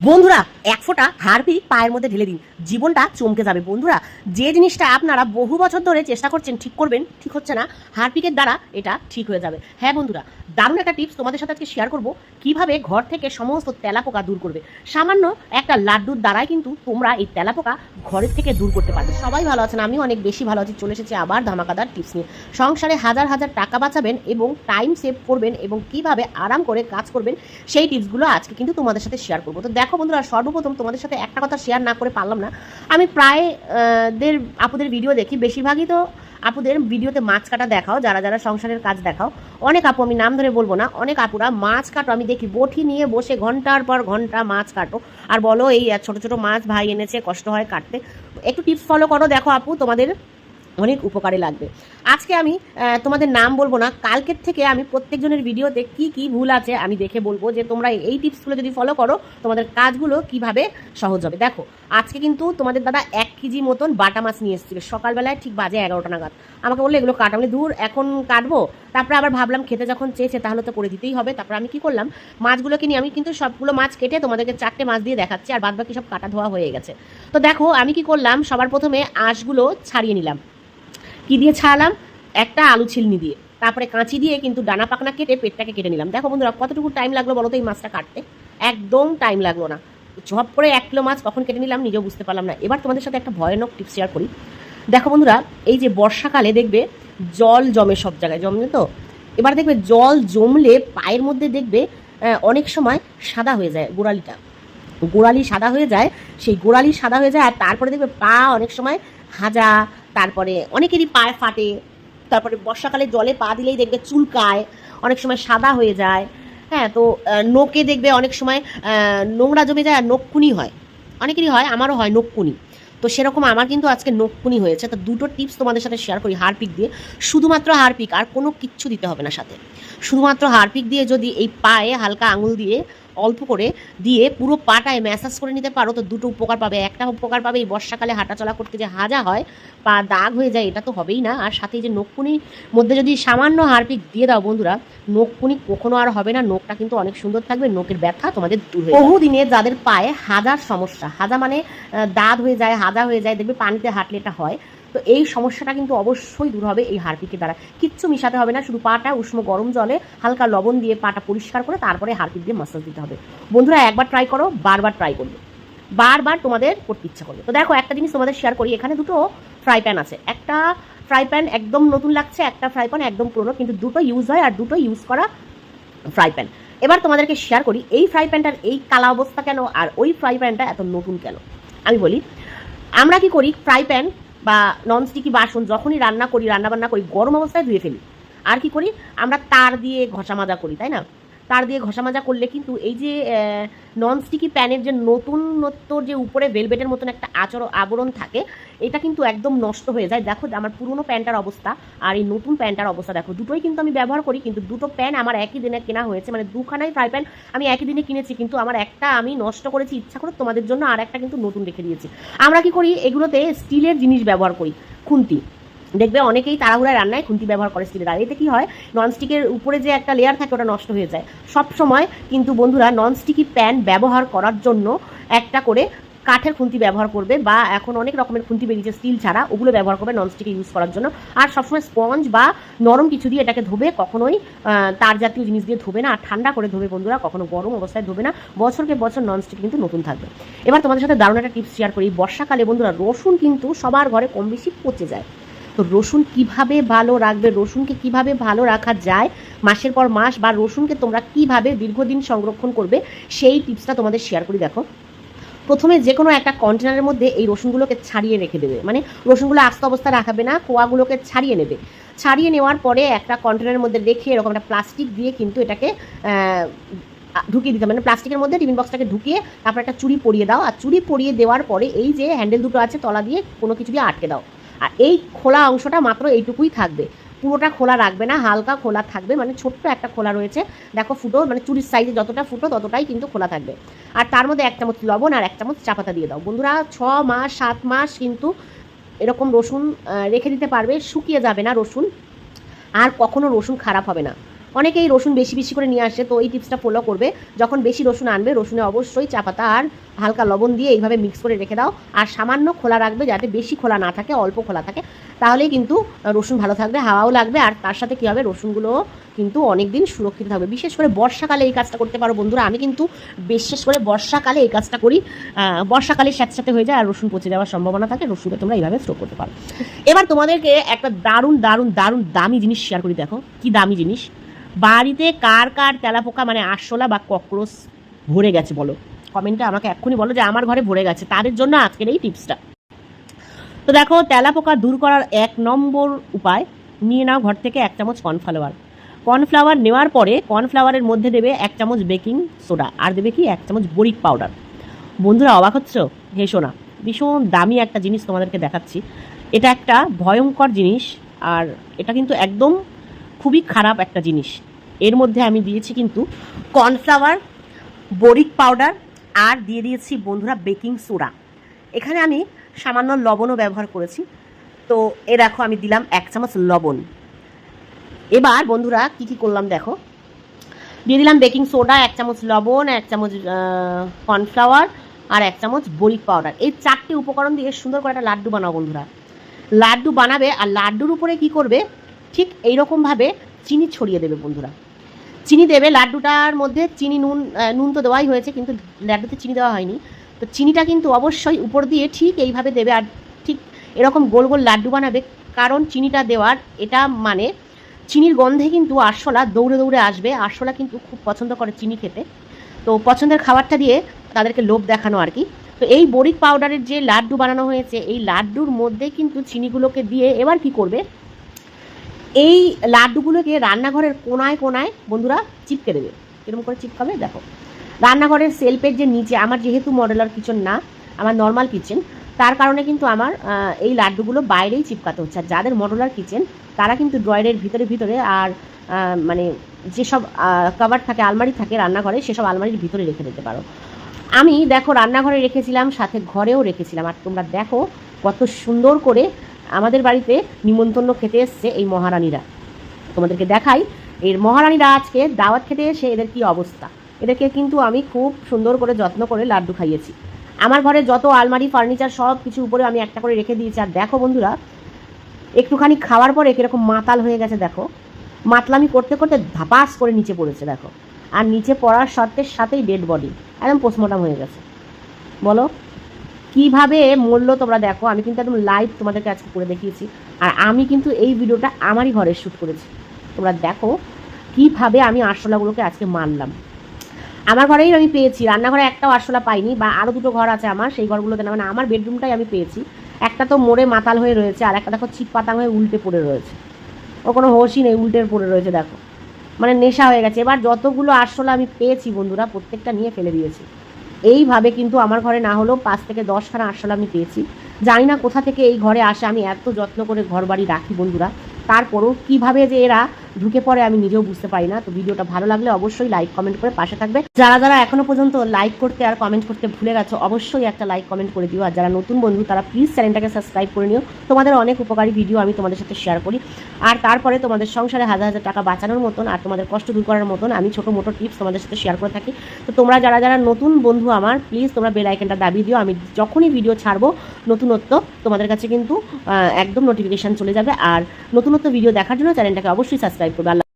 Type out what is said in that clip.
বন্ধুরা, এক ফোঁটা হারপিক পায়ের মধ্যে ঢেলে দিন, জীবনটা চমকে যাবে। বন্ধুরা, যে জিনিসটা আপনারা বহু বছর ধরে চেষ্টা করছেন ঠিক করবেন, ঠিক হচ্ছে না, হারপিকের দ্বারা এটা ঠিক হয়ে যাবে। হ্যাঁ বন্ধুরা, দারুণ একটা টিপস তোমাদের সাথে আজকে শেয়ার করব, কিভাবে ঘর থেকে সমস্ত তেলাপোকা দূর করবে। সামান্য একটা লাড্ডুর দ্বারাই কিন্তু তোমরা এই তেলাপোকা ঘরের থেকে দূর করতে পারবে। সবাই ভালো আছেন, আমি অনেক বেশি ভালো আছি। চলে এসেছি আবার ধামাকাদার টিপস নিয়ে। সংসারে হাজার হাজার টাকা বাঁচাবেন এবং টাইম সেভ করবেন এবং কিভাবে আরাম করে কাজ করবেন, সেই টিপসগুলো আজকে কিন্তু তোমাদের সাথে শেয়ার করবো। তো দেখো বন্ধুরা, সর্বপ্রথম তোমাদের সাথে একটা কথা শেয়ার না করে পারলাম না। আমি প্রায় আপুদের ভিডিও দেখি, বেশিরভাগই তো আপুদের ভিডিওতে মাছ কাটা দেখাও, যারা যারা সংসারের কাজ দেখাও। অনেক আপু, আমি নাম ধরে বলবো না, অনেক আপুরা মাছ কাটো আমি দেখি, বটি নিয়ে বসে ঘন্টার পর ঘন্টা মাছ কাটো আর বলো এই ছোট ছোট মাছ ভাই এনেছে, কষ্ট হয় কাটতে। একটু টিপস ফলো করো, দেখো আপু তোমাদের অনেক উপকারে লাগবে। আজকে আমি তোমাদের নাম বলবো না, কালকের থেকে আমি প্রত্যেকজনের ভিডিওতে কি কি ভুল আছে আমি দেখে বলবো, যে তোমরা এই টিপসগুলো যদি ফলো করো তোমাদের কাজগুলো কিভাবে সহজ হবে। দেখো, আজকে কিন্তু তোমাদের দাদা 1 কেজি মতন বাটা মাছ নিয়ে এসেছিল সকালবেলায়, ঠিক বাজে 11টা নাগাদ। আমাকে বললো এগুলো কাটা, আমি দূর এখন কাটবো। তারপরে আবার ভাবলাম খেতে যখন চেয়েছে তাহলে তো করে দিতেই হবে। তারপরে আমি কি করলাম, মাছগুলোকে নিয়ে আমি কিন্তু সবগুলো মাছ কেটে তোমাদেরকে 4টে মাছ দিয়ে দেখাচ্ছি, আর বাদবাকি সব কাটা ধোয়া হয়ে গেছে। তো দেখো আমি কি করলাম, সবার প্রথমে আঁশগুলো ছাড়িয়ে নিলাম। কি দিয়ে ছাড়ালাম? একটা আলু ছিলনি দিয়ে। তারপরে কাঁচি দিয়ে কিন্তু ডানা পাকনা কেটে পেটটাকে কেটে নিলাম। দেখো বন্ধুরা, কতটুকু টাইম লাগলো বলো তো এই মাছটা কাটতে? একদম টাইম লাগলো না। ঝপ করে 1 কিলো মাছ কখন কেটে নিলাম নিজেও বুঝতে পারলাম না। এবার তোমাদের সাথে একটা ভয়ানক টিপস শেয়ার করি। দেখো বন্ধুরা, এই যে বর্ষাকালে দেখবে জল জমে, সব জায়গায় জমে তো। এবার দেখবে জল জমলে পায়ের মধ্যে দেখবে অনেক সময় সাদা হয়ে যায়, গোড়ালি সাদা হয়ে যায়। সেই গোড়ালি সাদা হয়ে যায়, আর তারপরে দেখবে পা অনেক সময় হাজা, তারপরে অনেকেরই পায়ে ফাটে। তারপরে বর্ষাকালে জলে পা দিলেই দেখবে চুলকায়, অনেক সময় সাদা হয়ে যায়। হ্যাঁ, তো নোকে দেখবে অনেক সময় নোংরা জমে যায় আর নখকুনি হয়, অনেকেরই হয়, আমারও হয় নখকুনি। তো সেরকম আমার কিন্তু আজকে নখকুনি হয়েছে। তো দুটো টিপস তোমাদের সাথে শেয়ার করি হারপিক দিয়ে। শুধুমাত্র হারপিক, আর কোনো কিচ্ছু দিতে হবে না সাথে। শুধুমাত্র হারপিক দিয়ে যদি এই পায়ে হালকা আঙুল দিয়ে অল্প করে দিয়ে পুরো পাটায় ম্যাসাজ করে নিতে পারো, তো দুটো উপকার পাবে। একটা উপকার পাবে, এই বর্ষাকালে হাঁটাচলা করতে যে হাজা হয়, পা দাগ হয়ে যায়, এটা তো হবেই না। আর সাথে যে নখকুনির মধ্যে যদি সামান্য হারপিক দিয়ে দাও বন্ধুরা, নখকুনি কখনো আর হবে না, নখটা কিন্তু অনেক সুন্দর থাকবে, নখের ব্যথা তোমাদের দূর হয়ে যাবে। বহুদিনে যাদের পায়ে হাজার সমস্যা, হাজা মানে দাঁত হয়ে যায়, হাজা হয়ে যায়, দেখবে পানিতে হাঁটলে এটা হয়, তো এই সমস্যাটা কিন্তু অবশ্যই দূর হবে এই হারপিকের দ্বারা। কিচ্ছু মিশাতে হবে না, শুধু পাটা উষ্ণ গরম জলে হালকা লবণ দিয়ে পাটা পরিষ্কার করে তারপরে হারপিক দিয়ে মাসাজ দিতে হবে। বন্ধুরা, একবার ট্রাই করো, বারবার ট্রাই করবে, বারবার তোমাদের করতে ইচ্ছা করবে। তো দেখো, একটা জিনিস তোমাদের শেয়ার করি, এখানে দুটো ফ্রাই প্যান আছে। একটা ফ্রাই প্যান একদম নতুন লাগছে, একটা ফ্রাই প্যান একদম পুরনো, কিন্তু দুটো ইউজ হয় আর দুটো ইউজ করা ফ্রাই প্যান। এবার তোমাদেরকে শেয়ার করি এই ফ্রাই প্যানটার এই কালা অবস্থা কেন, আর ওই ফ্রাই প্যানটা এত নতুন কেন। আমি বলি, আমরা কি করি, ফ্রাই প্যান বা ননস্টিকি বাসন যখনই রান্নাবান্না করি গরম অবস্থায় ধুয়ে ফেলি। আর কি করি, আমরা তার দিয়ে ঘষা মাজা করি, তাই না? তার দিয়ে ঘষা মাজা করলে কিন্তু এই যে ননস্টিকি প্যানের যে নতুনত্ব, যে উপরে ভেলভেটের মতন একটা আবরণ থাকে, এটা কিন্তু একদম নষ্ট হয়ে যায়। দেখো আমার পুরনো প্যানটার অবস্থা আর এই নতুন প্যানটার অবস্থা দেখো, দুটোই কিন্তু আমি ব্যবহার করি, কিন্তু দুটো প্যান আমার একই দিনে কেনা হয়েছে, মানে দুখানাই ফ্রাই প্যান আমি একই দিনে কিনেছি, কিন্তু আমার একটা আমি নষ্ট করেছি ইচ্ছা করে তোমাদের জন্য, আর একটা কিন্তু নতুন রেখে দিয়েছি। আমরা কি করি, এগুলোতে স্টিলের জিনিস ব্যবহার করি, খুন্তি। দেখবে অনেকেই তাড়াহুড়ায় রান্নায় খুন্তি ব্যবহার করে স্টিলের, আর এতে কি হয়, ননস্টিকের উপরে যে একটা লেয়ার থাকে ওটা নষ্ট হয়ে যায়। সব সময় কিন্তু বন্ধুরা ননস্টিকি প্যান ব্যবহার করার জন্য একটা করে কাঠের খুন্তি ব্যবহার করবে, বা এখন অনেক রকমের খুন্তি বেরিয়েছে স্টিল ছাড়া, ওগুলো ব্যবহার করবে ননস্টিকে ইউজ করার জন্য। আর সবসময় স্পঞ্জ বা নরম কিছু দিয়ে এটাকে ধোবে, কখনোই তার জাতীয় জিনিস দিয়ে ধোবে না। আর ঠান্ডা করে ধোবে বন্ধুরা, কখনো গরম অবস্থায় ধোবে না, বছরকে বছর ননস্টিক কিন্তু নতুন থাকবে। এবার তোমাদের সাথে দারুণ একটা টিপস শেয়ার করি। বর্ষাকালে বন্ধুরা রসুন কিন্তু সবার ঘরে কম বেশি পচে যায়। তো রসুন কিভাবে ভালো রাখবে, রসুনকে কিভাবে ভালো রাখা যায় মাসের পর মাস, বা রসুনকে তোমরা কিভাবে দীর্ঘদিন সংরক্ষণ করবে, সেই টিপসটা তোমাদের শেয়ার করি। দেখো, প্রথমে যে কোনো একটা কন্টেনারের মধ্যে এই রসুনগুলোকে ছাড়িয়ে রেখে দেবে, মানে রসুনগুলো আস্ত অবস্থায় রাখাবে না, কোয়াগুলোকে ছাড়িয়ে নেবে। ছাড়িয়ে নেওয়ার পরে একটা কন্টেনারের মধ্যে রেখে এরকম একটা প্লাস্টিক দিয়ে কিন্তু এটাকে ঢুকিয়ে দিতে হবে, মানে প্লাস্টিকের মধ্যে টিফিন বক্সটাকে ঢুকিয়ে তারপর একটা চুড়ি পরিয়ে দাও। আর চুড়ি পরিয়ে দেওয়ার পরে এই যে হ্যান্ডেল দুটো আছে তলা দিয়ে কোনো কিছু দিয়ে আটকে দাও। আর এই খোলা অংশটা মাত্র এইটুকুই থাকবে, পুরোটা খোলা রাখবে না, হালকা খোলা থাকবে, মানে ছোট্ট একটা খোলা রয়েছে দেখো, ফুটো মানে চুরির সাইজে যতটা ফুটো ততটাই কিন্তু খোলা থাকবে। আর তার মধ্যে 1 চামচ লবণ আর 1 চামচ চা পাতা দিয়ে দাও। বন্ধুরা 6 মাস 7 মাস কিন্তু এরকম রসুন রেখে দিতে পারবে, শুকিয়ে যাবে না রসুন, আর কখনো রসুন খারাপ হবে না। অনেকেই রসুন বেশি বেশি করে নিয়ে আসে, তো এই টিপসটা ফলো করবে। যখন বেশি রসুন আনবে, রসুনে অবশ্যই চা পাতা আর হালকা লবণ দিয়ে এইভাবে মিক্স করে রেখে দাও, আর সামান্য খোলা রাখবে, যাতে বেশি খোলা না থাকে, অল্প খোলা থাকে, তাহলেই কিন্তু রসুন ভালো থাকবে, হাওয়াও লাগবে, আর তার সাথে কী হবে, রসুনগুলো কিন্তু অনেক দিন সুরক্ষিত থাকবে। বিশেষ করে বর্ষাকালে এই কাজটা করতে পারো বন্ধুরা। আমি কিন্তু বিশেষ করে বর্ষাকালে এই কাজটা করি। বর্ষাকালে স্যাঁতস্যাঁতে হয়ে যায় আর রসুন পচে যাওয়ার সম্ভাবনা থাকে, রসুনকে তোমরা এইভাবে স্টোর করতে পারো। এবার তোমাদেরকে একটা দারুণ দারুণ দারুণ দামি জিনিস শেয়ার করি। দেখো কি দামি জিনিস। বাড়িতে কার কার তেলাপোকা মানে আরশোলা বা ককরোচ ভরে গেছে বলো, কমেন্টে আমাকে এক্ষুনি বলো যে আমার ঘরে ভরে গেছে, তাদের জন্য আজকের এই টিপসটা। তো দেখো, তেলাপোকা দূর করার 1 নম্বর উপায়, নিয়ে নাও ঘর থেকে 1 চামচ কর্নফ্লাওয়ার। কর্নফ্লাওয়ার নেওয়ার পরে কর্নফ্লাওয়ারের মধ্যে দেবে 1 চামচ বেকিং সোডা, আর দেবে কি 1 চামচ বরিক পাউডার। বন্ধুরা অবাক হচ্ছ? হেসো না, ভীষণ দামি একটা জিনিস তোমাদেরকে দেখাচ্ছি। এটা একটা ভয়ঙ্কর জিনিস, আর এটা কিন্তু একদম খুবই খারাপ একটা জিনিস। এর মধ্যে আমি দিয়েছি কিন্তু কর্নফ্লাওয়ার, বরিক পাউডার, আর দিয়ে দিয়েছি বন্ধুরা বেকিং সোডা। এখানে আমি সামান্য লবণও ব্যবহার করেছি। তো এ দেখো, আমি দিলাম 1 চামচ লবণ। এবার বন্ধুরা কি কি করলাম দেখো, দিয়ে দিলাম বেকিং সোডা, 1 চামচ লবণ, 1 চামচ কর্নফ্লাওয়ার, আর 1 চামচ বরিক পাউডার। এই 4টে উপকরণ দিয়ে সুন্দর করে একটা লাড্ডু বানাও বন্ধুরা। লাড্ডু বানাবে, আর লাড্ডুর উপরে কি করবে, ঠিক এইরকমভাবে চিনি ছড়িয়ে দেবে বন্ধুরা। চিনি দেবে লাড্ডুটার মধ্যে, চিনি নুন তো দেওয়াই হয়েছে, কিন্তু লাড্ডুতে চিনি দেওয়া হয়নি। তো চিনিটা কিন্তু অবশ্যই উপর দিয়ে ঠিক এইভাবে দেবে, আর ঠিক এরকম গোল গোল লাড্ডু বানাবে। কারণ চিনিটা দেওয়ার এটা মানে চিনির গন্ধে কিন্তু আরশোলা দৌড়ে দৌড়ে আসবে। আরশোলা কিন্তু খুব পছন্দ করে চিনি খেতে, তো পছন্দের খাবারটা দিয়ে তাদেরকে লোভ দেখানো আর কি। তো এই বরিক পাউডারের যে লাড্ডু বানানো হয়েছে, এই লাড্ডুর মধ্যে কিন্তু চিনিগুলোকে দিয়ে এবার কি করবে, এই লাড্ডুগুলোকে রান্নাঘরের কোনায় কোনায় বন্ধুরা চিপকে দেবে। এরকম করে চিপকাবে দেখো। রান্নাঘরের সেলফের যে নিচে, আমার যেহেতু মডেলার কিচেন না, আমার নর্মাল কিচেন, তার কারণে কিন্তু আমার এই লাড্ডুগুলো বাইরেই চিপকাতে হচ্ছে। আর যাদের মডেলার কিচেন তারা কিন্তু ড্রয়ারের ভিতরে আর মানে যেসব কভার থাকে, আলমারি থাকে রান্নাঘরে, সেসব আলমারির ভিতরে রেখে দিতে পারো। আমি দেখো রান্নাঘরে রেখেছিলাম, সাথে ঘরেও রেখেছিলাম। আর তোমরা দেখো কত সুন্দর করে আমাদের বাড়িতে নিমন্ত্রণ খেতে এসছে এই মহারানীরা। তোমাদেরকে দেখাই, এই মহারানীরা আজকে দাওয়াত খেতে এসে এদের কি অবস্থা। এদেরকে কিন্তু আমি খুব সুন্দর করে যত্ন করে লাড্ডু খাইয়েছি। আমার ঘরে যত আলমারি ফার্নিচার সব কিছু উপরে আমি একটা করে রেখে দিয়েছি। আর দেখো বন্ধুরা, একটুখানি খাওয়ার পরে কীরকম মাতাল হয়ে গেছে দেখো। মাতলামি করতে করতে ধাপাস করে নিচে পড়েছে দেখো। আর নিচে পড়ার সাথেই ডেড বডি, একদম পোস্টমর্টম হয়ে গেছে। বলো কিভাবে মরলো তোমরা দেখো। আমি কিন্তু একদম লাইভ তোমাদেরকে আজকে করে দেখিয়েছি। আর আমি কিন্তু এই ভিডিওটা আমারই ঘরে শ্যুট করেছি। তোমরা দেখো কিভাবে আমি আরশোলাগুলোকে আজকে মারলাম। আমার ঘরেই আমি পেয়েছি, রান্নাঘরে একটাও আরশোলা পাইনি, বা আরও 2টো ঘর আছে আমার, সেই ঘরগুলোতে না, মানে আমার বেডরুমটাই আমি পেয়েছি। একটা তো মরে মাতাল হয়ে রয়েছে, আর একটা দেখো চিপ পাতাং হয়ে উল্টে পড়ে রয়েছে। ও কোনো হোশই নেই, উল্টে পড়ে রয়েছে দেখো, মানে নেশা হয়ে গেছে। এবার যতগুলো আরশোলা আমি পেয়েছি বন্ধুরা, প্রত্যেকটা নিয়ে ফেলে দিয়েছি। এইভাবে কিন্তু আমার ঘরে না হলেও 5 থেকে 10খানা আরশোলা আমি পেয়েছি। জানি না কোথা থেকে এই ঘরে আসে, আমি এত যত্ন করে ঘর বাড়ি রাখি বন্ধুরা, তারপরেও কীভাবে যে এরা ঢুকে পড়ে আমি নিজেও বুঝতে পারি না। তো ভিডিওটা ভালো লাগলে অবশ্যই লাইক কমেন্ট করে পাশে থাকবে। যারা যারা এখনো পর্যন্ত লাইক করতে আর কমেন্ট করতে ভুলে গেছো, অবশ্যই একটা লাইক কমেন্ট করে দিও। আর যারা নতুন বন্ধু তারা প্লিজ চ্যানেলটাকে সাবস্ক্রাইব করে নিও। তোমাদের অনেক উপকারী ভিডিও আমি তোমাদের সাথে শেয়ার করি। আর তারপরে তোমাদের সংসারে হাজার হাজার টাকা বাঁচানোর মতন আর তোমাদের কষ্ট দূর করার মতন আমি ছোটো মোটো টিপস তোমাদের সাথে শেয়ার করে থাকি। তো তোমরা যারা যারা নতুন বন্ধু আমার, প্লিজ তোমরা বেল আইকনটা দাবিয়ে দিও। আমি যখনই ভিডিও ছাড়বো নতুনত্ব, তোমাদের কাছে কিন্তু একদম নোটিফিকেশান চলে যাবে। আর নতুনত্ব ভিডিও দেখার জন্য চ্যানেলটাকে অবশ্যই সাবস্ক্রাইব করবে।